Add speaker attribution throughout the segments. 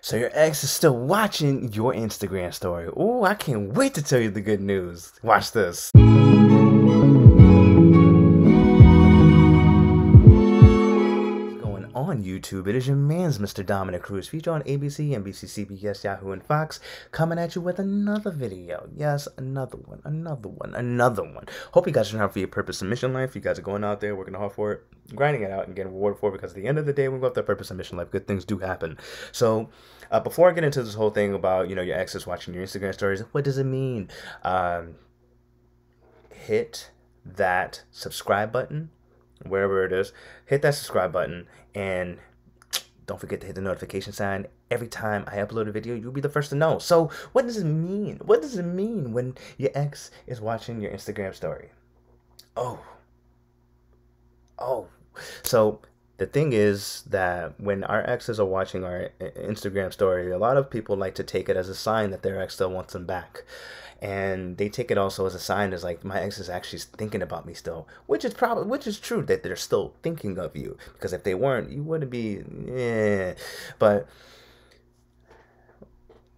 Speaker 1: So your ex is still watching your Instagram story. Ooh, I can't wait to tell you the good news. Watch this. Going on YouTube, it is your man's Mr. Dominic Cruz, featured on ABC, NBC, CBS, Yahoo, and Fox, coming at you with another video. Yes, another one. Hope you guys are out for your purpose and mission life. You guys are going out there, working hard for it, grinding it out, and getting rewarded for it, because at the end of the day, when we go after purpose and mission life, good things do happen. So, before I get into this whole thing about, your exes watching your Instagram stories, what does it mean? Hit that subscribe button, wherever it is. Hit that subscribe button, and don't forget to hit the notification sign. Every time I upload a video, you'll be the first to know. So what does it mean? What does it mean when your ex is watching your Instagram story? Oh. So the thing is that when our exes are watching our Instagram story, a lot of people like to take it as a sign that their ex still wants them back. And they take it also as a sign, as like, my ex is actually thinking about me still, which is true, that they're still thinking of you, because if they weren't, you wouldn't be. But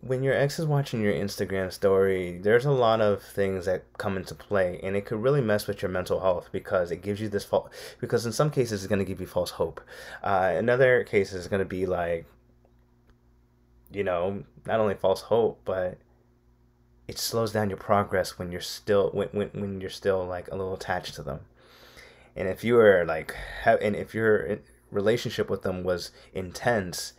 Speaker 1: when your ex is watching your Instagram story, there's a lot of things that come into play, and it could really mess with your mental health, because it gives you this false, because in some cases it's going to give you false hope. In other cases it's going to be like, not only false hope, but it slows down your progress when you're still when you're still like a little attached to them. And if you are like and if your relationship with them was intense,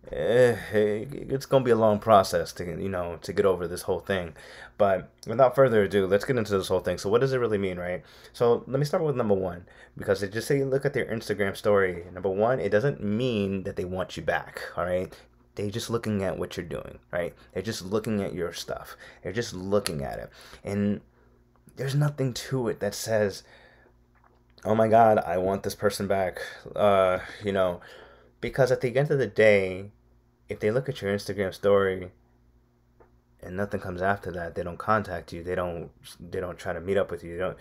Speaker 1: it's gonna be a long process to get over this whole thing. But without further ado, let's get into this whole thing. So what does it really mean, right? So let me start with number one, because it just say you look at their Instagram story. Number one, it doesn't mean that they want you back. All right. They're just looking at what you're doing, right? They're just looking at your stuff. They're just looking at it. And there's nothing to it that says, oh my God, I want this person back. Because at the end of the day, if they look at your Instagram story and nothing comes after that, they don't contact you. They don't try to meet up with you.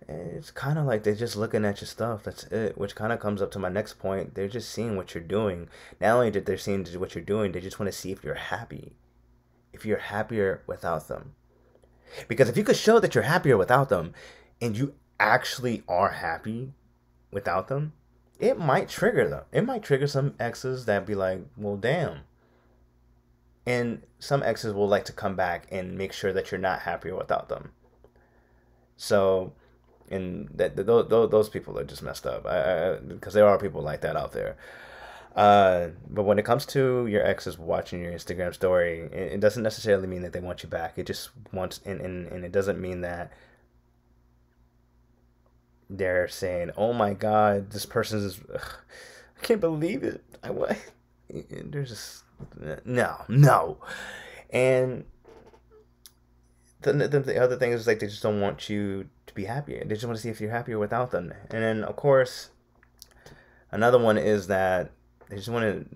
Speaker 1: It's kind of like they're just looking at your stuff. That's it. Which kind of comes up to my next point. They're just seeing what you're doing. Not only that they're seeing what you're doing, they just want to see if you're happy. If you're happier without them. Because if you could show that you're happier without them, and you actually are happy without them, it might trigger them. It might trigger some exes that be like, well, damn. And some exes will like to come back and make sure that you're not happier without them. So, and those people are just messed up. Because there are people like that out there. But when it comes to your exes watching your Instagram story, it doesn't necessarily mean that they want you back. It just wants, and it doesn't mean that they're saying, oh my God, this person is, I can't believe it. They're just, no. And the other thing is, like, they just don't want you to be happier. They just want to see if you're happier without them. And then, of course, another one is that they just want to,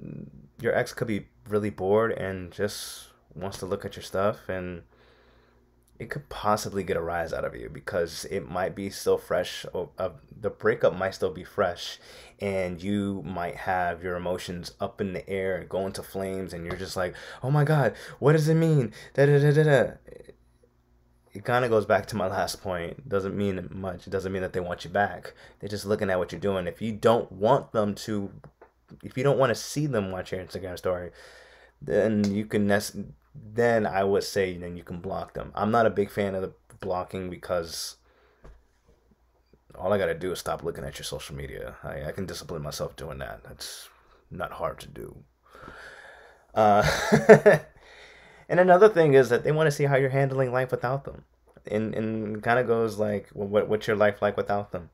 Speaker 1: your ex could be really bored and just wants to look at your stuff, and it could possibly get a rise out of you, because it might be still fresh. The breakup might still be fresh, and you might have your emotions up in the air and go into flames, and you're just like, oh my God, what does it mean? It kind of goes back to my last point. It doesn't mean much. It doesn't mean that they want you back. They're just looking at what you're doing. If you don't want to see them watch your Instagram story, then then I would say then you can block them. I'm not a big fan of the blocking, because all I gotta do is stop looking at your social media. I can discipline myself doing that. That's not hard to do. And another thing is that they want to see how you're handling life without them. And kind of goes like, what's your life like without them?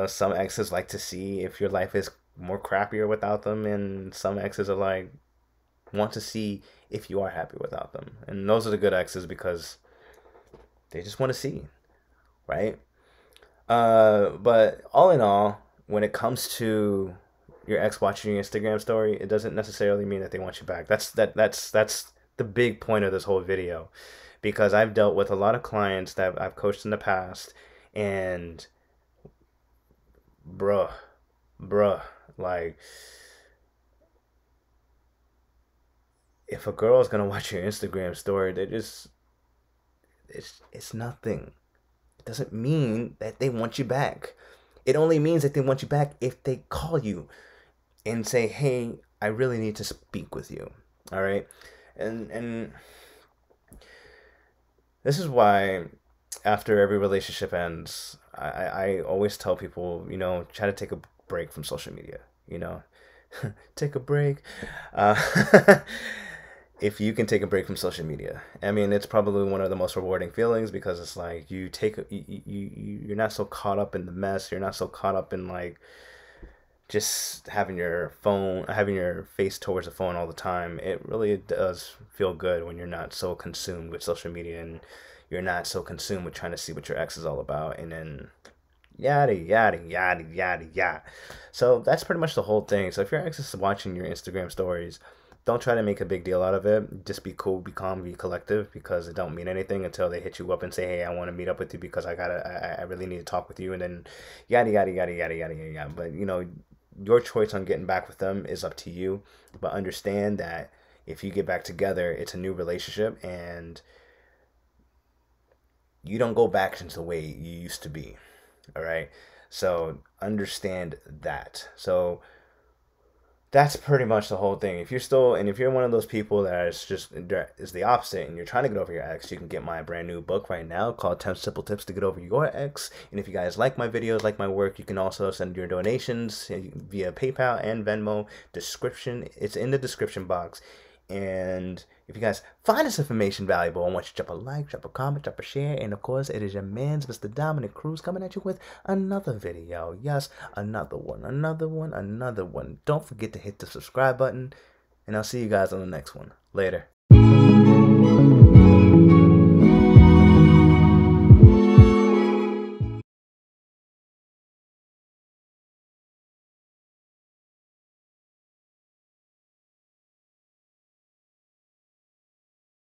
Speaker 1: Some exes like to see if your life is more crappier without them, and some exes are like, want to see if you are happy without them. And those are the good exes, because they just want to see, right? But all in all, when it comes to your ex watching your Instagram story, it doesn't necessarily mean that they want you back. That's the big point of this whole video, because I've dealt with a lot of clients that I've coached in the past, and bruh, like, if a girl is gonna watch your Instagram story, they just it's nothing. It doesn't mean that they want you back. It only means that they want you back if they call you and say, "Hey, I really need to speak with you." All right, and this is why after every relationship ends, I always tell people, try to take a break from social media. You know, take a break. Uh, if you can take a break from social media, I mean, it's probably one of the most rewarding feelings because it's like you're not so caught up in the mess. You're not so caught up in like just having your face towards the phone all the time. It really does feel good when you're not so consumed with social media and you're not so consumed with trying to see what your ex is all about, and then yada yada yada yada yada. So that's pretty much the whole thing. So if your ex is watching your Instagram stories, don't try to make a big deal out of it. Just be cool, be calm, be collective, because it don't mean anything until they hit you up and say, "Hey, I want to meet up with you because I really need to talk with you," and then yada yada yada yada yada yada. But your choice on getting back with them is up to you. But understand that if you get back together, it's a new relationship, and you don't go back into the way you used to be. All right. So understand that. So that's pretty much the whole thing. If you're one of those people that is the opposite and you're trying to get over your ex, you can get my brand new book right now called 10 Simple Tips to Get Over Your Ex. And if you guys like my videos, like my work, you can also send your donations via PayPal and Venmo. It's in the description box. And if you guys find this information valuable, I want you to drop a like, drop a comment, drop a share. And of course, it is your man's Mr. Dominic Cruz coming at you with another video. Yes, another one, another one, another one. Don't forget to hit the subscribe button. And I'll see you guys on the next one. Later.